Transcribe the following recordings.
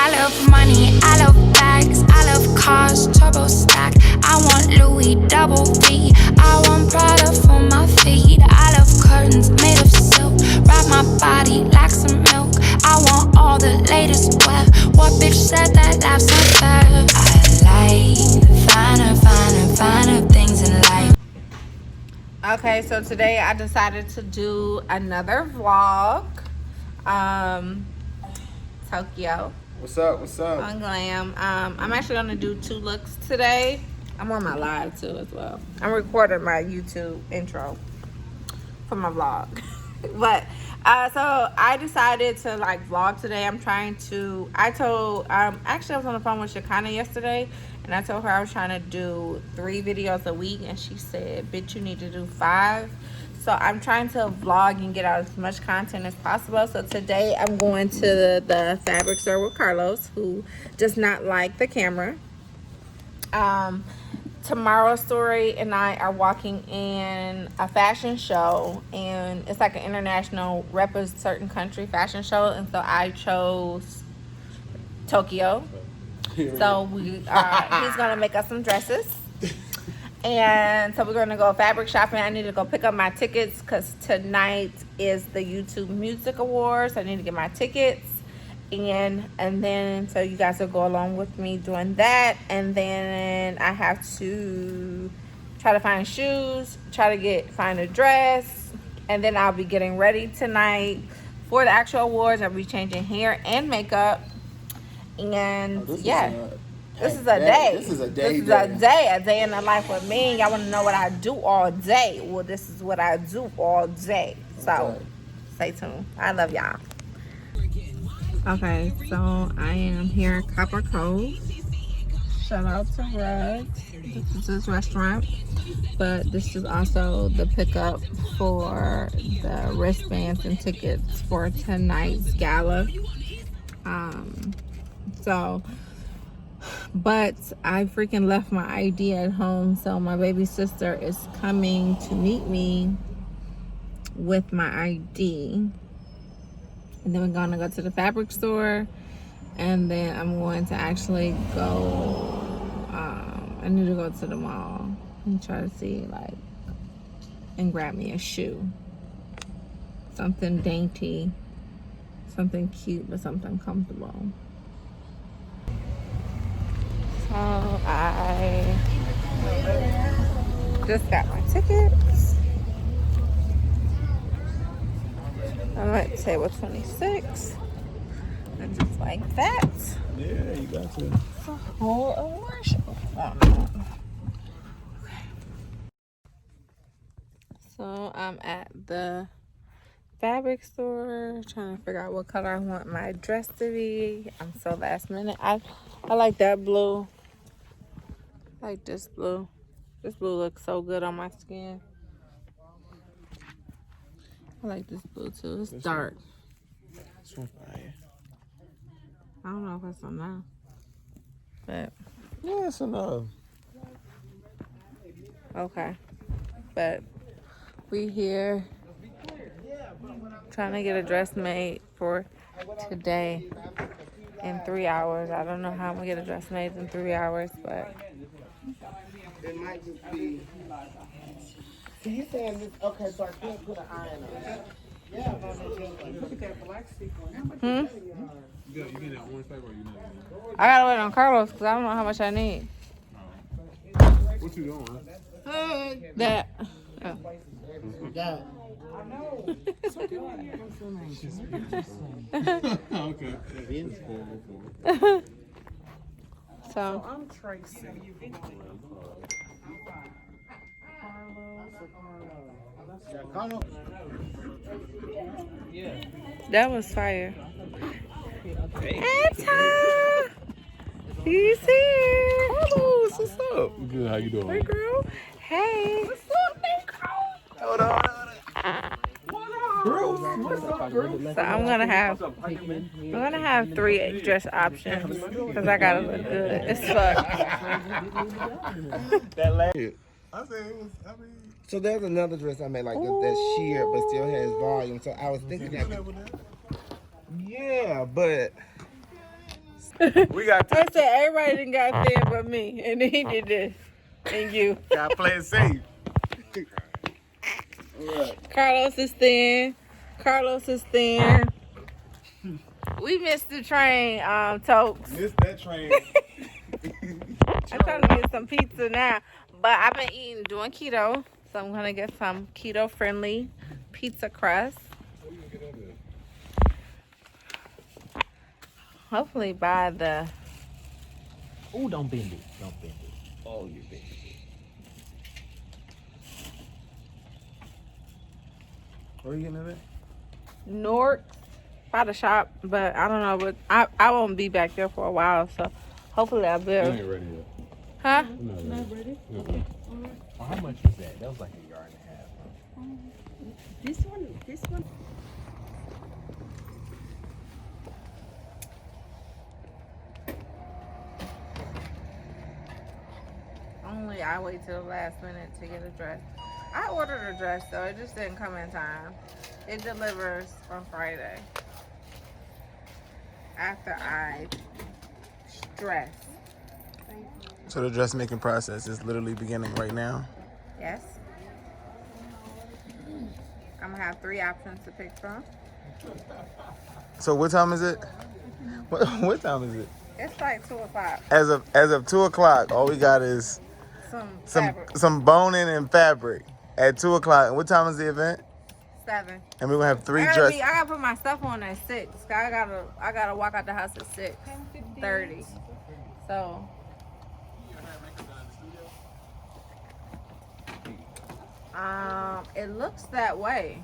I love money, I love bags, I love cars, turbo stack. I want Louis double V, I want Prada for my feet. I love curtains made of silk, wrap my body like some milk. I want all the latest web. What bitch said that life's unfair? I like the finer things in life. Okay, so today I decided to do another vlog. Tokyo. What's up? What's up? On Glam. I'm actually gonna do 2 looks today. I'm on my live too as well. I'm recording my YouTube intro for my vlog. But so I decided to like vlog today. I'm trying to, actually I was on the phone with Shakana yesterday and I told her I was trying to do 3 videos a week and she said, bitch, you need to do 5. So I'm trying to vlog and get out as much content as possible. So today I'm going to the fabric store with Carlos, who does not like the camera. Tomorrow's Story and I are walking in a fashion show, and it's like an international rep a certain country fashion show, and so I chose Tokyo. So he's gonna make us some dresses, and so we're gonna go fabric shopping. I need to go pick up my tickets because tonight is the YouTube Music Awards. I need to get my tickets. And then so you guys will go along with me doing that, and then I have to try to find shoes, try to find a dress, and then I'll be getting ready tonight for the actual awards. I'll be changing hair and makeup, and this is a day. This is a day in the life with me. Y'all want to know what I do all day? Well, this is what I do all day. So stay tuned. I love y'all. Okay, so I am here at Copper Cove. Shout out to Red. This is his restaurant, but this is also the pickup for the wristbands and tickets for tonight's gala. But I freaking left my ID at home, so my baby sister is coming to meet me with my ID. And then we're gonna go to the fabric store, and then I'm going to actually go, I need to go to the mall and try to see, like, and grab me a shoe. Something dainty, something cute, but something comfortable. So I just got my tickets. I'm at table 26, and just like that. Yeah, you got to. It's a whole award show going on. Okay. So I'm at the fabric store trying to figure out what color I want my dress to be. I'm so last minute. I like that blue. I like this blue. This blue looks so good on my skin. I like this blue too. It's dark. This one's fire. I don't know if it's enough, but Yeah, it's enough. okay. But we here trying to get a dress made for today in 3 hours. I don't know how I'm gonna get a dress made in 3 hours, but It might just be. So you saying this? Okay, so I can't put an iron on it. Yeah, look at that black sequin. How much is that? You get that orange paper or you not? I gotta wait on Carlos because I don't know how much I need. What you doing? That. Oh. Yeah. Okay. So I'm Tracy. that was fire. Etta! He's here. Carlos, what's up? Good, how you doing? Hey, girl. Hey. What's up, Nico? Hold on. What's up, girl? So I'm gonna have 3 dress options because I gotta look good as fuck. That last. So there's another dress I made like this that's sheer but still has volume. So I was thinking that. Yeah, but We got I said everybody didn't got there but me, and then he did this, and you. gotta play it safe. Carlos is thin. Carlos is thin. We missed the train, Tokes. Missed that train. I'm trying to get some pizza now, but I've been doing keto, so I'm gonna get some keto-friendly pizza crust. Hopefully by the. Ooh, don't bend it. Don't bend it. Oh, you think? Where are you getting it at? North by the shop, but I don't know, but I won't be back there for a while, so hopefully I'll be You able. ain't ready yet. Huh? I'm not ready. Oh, how much was that? That was like a yard and a half. This one. Only I wait till the last minute to get a dress. I ordered a dress though, it just didn't come in time. It delivers on Friday. After I dress. So the dressmaking process is literally beginning right now. Yes. I'm gonna have 3 options to pick from. So what time is it? What time is it? It's like 2 o'clock. As of 2 o'clock, all we got is Some some fabric. some boning and fabric at 2 o'clock. And what time is the event? 7. And we're gonna have 3 I dress. gotta put my stuff on at 6. I gotta walk out the house at 6:30. So it looks that way.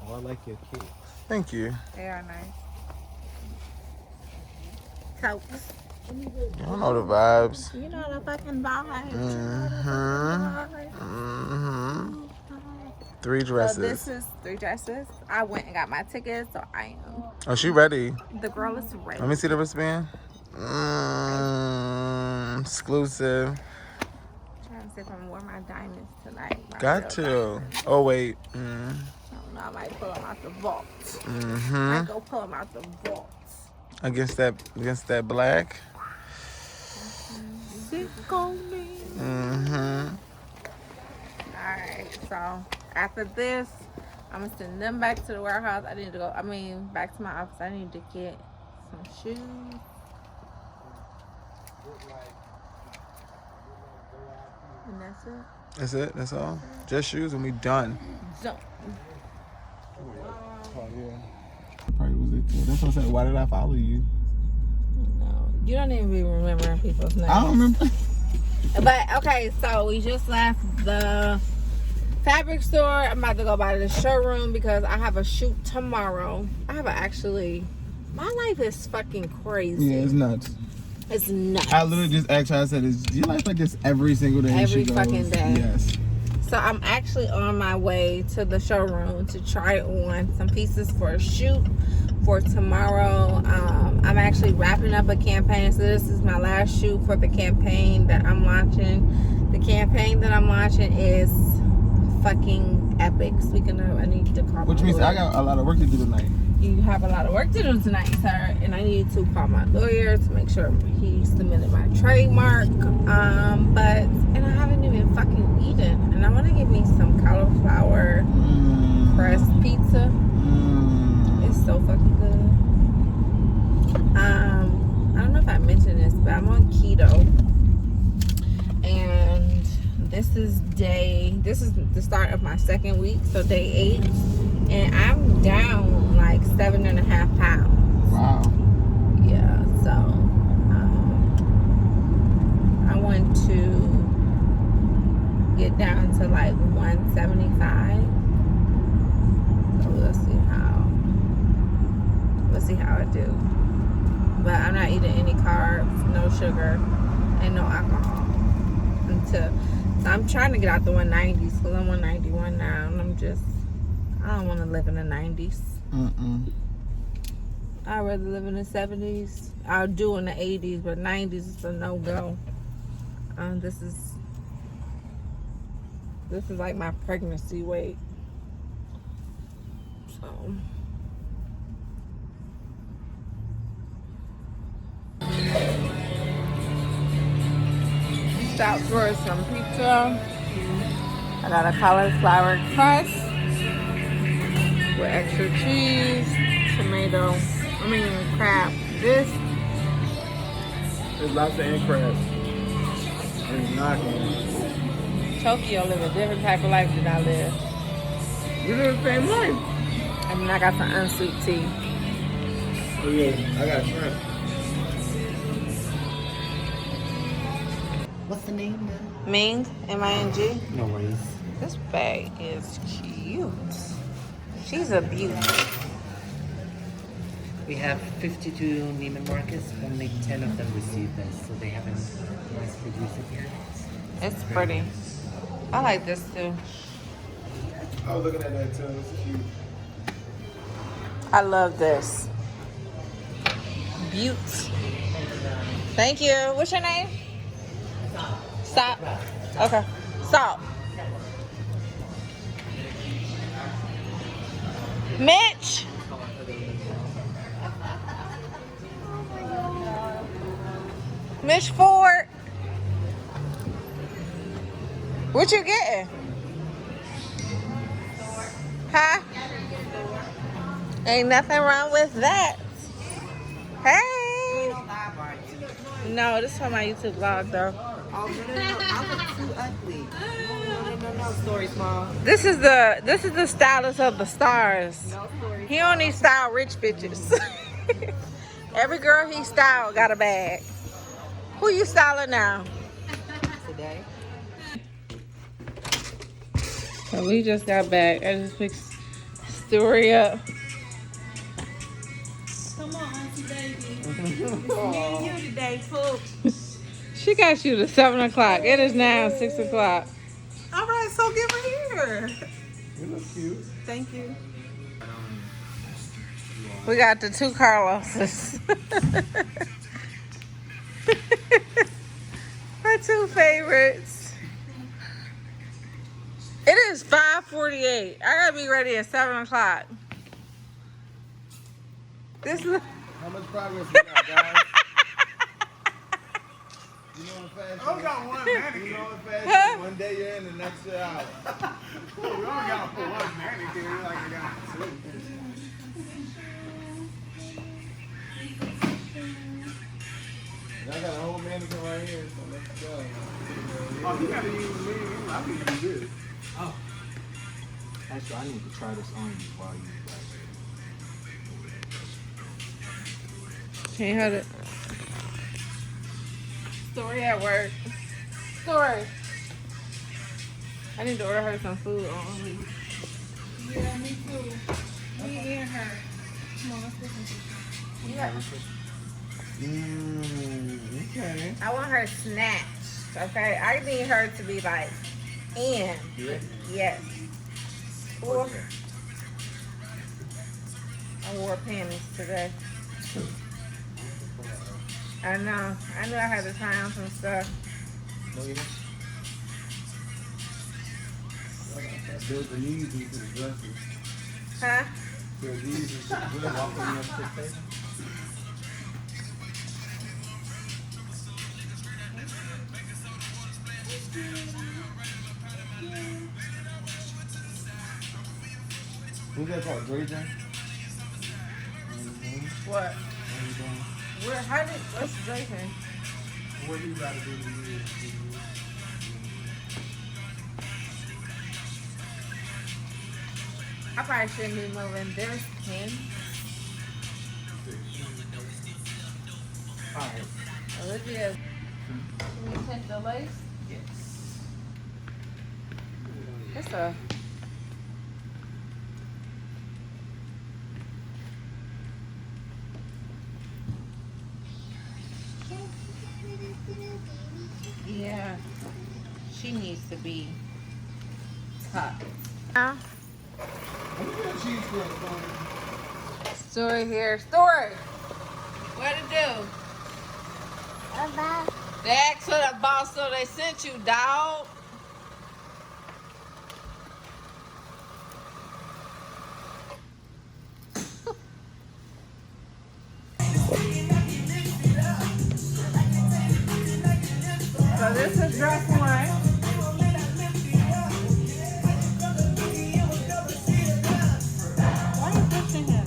Oh, I like your kicks. Thank you. They are nice. Coats. I don't know the vibes. You know the fucking vibes. Mm-hmm. 3 So dresses. this is 3 dresses. I went and got my tickets, so I am. Oh, she ready. The girl is ready. Let me see the wristband. Exclusive. Trying to see if I'm gonna wear my diamonds tonight. My Got real to. Oh wait. I don't know. I might pull them out the vault. I Mm-hmm. go pull them out the vault. Against that black. Sick on me. Mm-hmm. Alright, so after this, I'm gonna send them back to the warehouse. I need to go, back to my office. I need to get some shoes. And that's it. That's it. That's all. Just shoes and we done. So, Oh yeah. Probably was it too. That's what I said. Why did I follow you? no, you don't even be remembering people's names. I don't remember. But okay, so we just left the fabric store. I'm about to go by the showroom because I have a shoot tomorrow. My life is fucking crazy. Yeah, it's nuts. It's nuts. I literally just asked her. I said, "Is your life like this every single day?" And Every she goes, fucking day. Yes. So I'm actually on my way to the showroom to try on some pieces for a shoot for tomorrow. I'm actually wrapping up a campaign. So this is my last shoot for the campaign that I'm launching. The campaign that I'm launching is fucking epic. Speaking of, I need to call Which my means lawyer. I got a lot of work to do tonight. You have a lot of work to do tonight, sir, and I need to call my lawyer to make sure he submitted my trademark. And I haven't even fucking eaten, and I want to get me some cauliflower pressed pizza. It's so fucking good. I don't know if I mentioned this, but I'm on keto, and this is the start of my 2nd week, so day 8, and I'm down like 7.5 pounds. Wow. Yeah, so I want to get down to like 175. So we'll see how I do. But I'm not eating any carbs, no sugar, and no alcohol so I'm trying to get out the 190s because I'm 191 now, and I don't want to live in the 90s. I'd rather live in the 70s. I'll do in the 80s, but 90s is a no-go. This is like my pregnancy weight. So out for some pizza. I got a cauliflower crust with extra cheese, tomato, crab. This There's lots of ant crabs. There's knocking. Tokyo live a different type of life than I live. We live the same life. I mean, I got some unsweet tea. Oh yeah, I got shrimp. What's the name? Ming, M-I-N-G. No worries. This bag is cute. She's a beauty. We have 52 Neiman Marcus. Only 10 of them received this, so they haven't mass produced it yet. It's pretty. I like this too. I was looking at that too. It's cute. I love this. Beaut. Thank you. What's your name? Stop. Okay. Stop. Mitch. Mitch Ford. What you getting? Huh? Ain't nothing wrong with that. Hey. No, this is for my YouTube vlog though. Oh, no, I look too ugly. No, stories, Mom. This is the stylist of the stars. He only style rich bitches. Every girl he styled got a bag. Who you styling now? Today. So we just got back. I just fixed story up. Come on, Auntie Baby. It's me and you today, Poop. She got you to 7 o'clock. It is now 6 o'clock. All right, so give her here. You look cute. Thank you. We got the 2 Carloses. My 2 favorites. It is 5:48. I gotta be ready at 7 o'clock. This is. How much progress we got, guys? You know what fast? I got one mannequin. You know what fast? Huh? One day you're in, the next you're out. We only got for one mannequin. We like we got 2. I got a whole mannequin right here, so let's go. Oh, you gotta use me. I can use this. Oh. Actually, I need to try this on you while you Can you hold it? Story at work. Story. I need to order her some food on. Yeah, me too. Me and her. Come on, let's listen to Yeah. Okay. I want her snatched. Okay, I need her to be like, in. Yes. Or, I wore panties today. I know. I knew I had to try on some stuff. Build the knees into the dresses. Huh? Build the knees into the dresses. Walk on your face. Who's that called? Dredging? What? Where? How did? What's Drayton? What you gotta do to you? I probably shouldn't be moving. There's 10. Alright. Olivia, can you take the lace? Yes. It's a. Yeah, she needs to be tucked. Now, Story here. Story, what to do? They asked for the boss, so they sent you, dog. So So this is dress one. Why are you pushing him?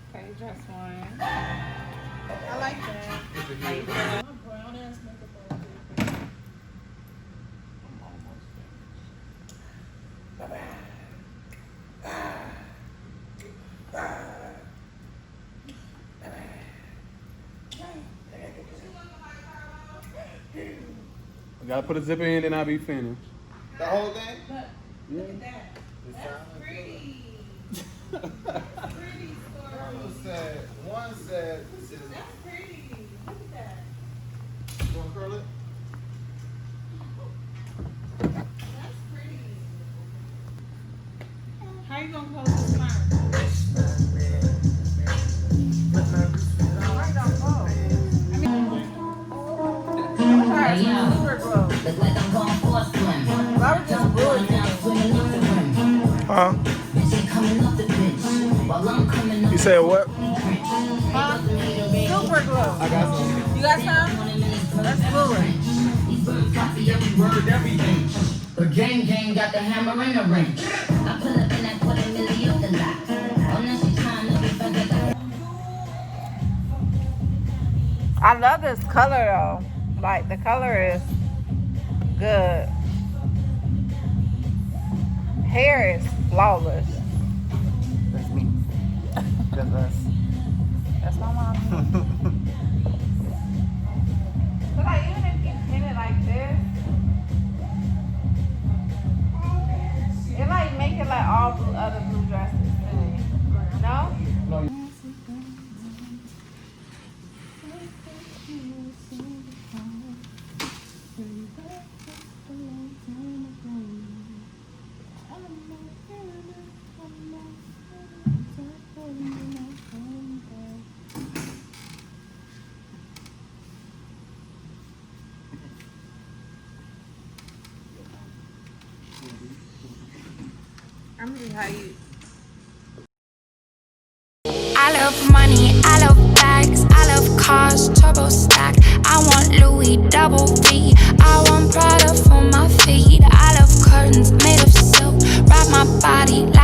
Okay, dress one. I like that. Brown ass makeup artist. I gotta put a zipper in and I'll be finished. The whole thing? Look, look at that. That's pretty. Pretty story. One said, this is, That's pretty. Look at that. you wanna curl it? That's pretty. How you gonna close this mouth? Look like I'm going for a swim. Jump going down, swimming off the rim. Huh? And she coming off the bitch. While I'm coming up You said what? Super glue. I got some. You got some? That's fluid. These birds copy every word, every inch. But gang got the hammer and the wrench. I pull up and I put a milli up the lot. Oh, now she trying to be fun. I love this color though. Like the color is good. Hair is flawless. That's me. That's us. That's my mom. But like even if you pin it like this, it like make it like all blue other blue dresses to me. No? I'm just how you. I love money, I love bags, I love cars, turbo stack. I want Louis double V, I want Prada for my feet. I love curtains made of silk, wrap my body like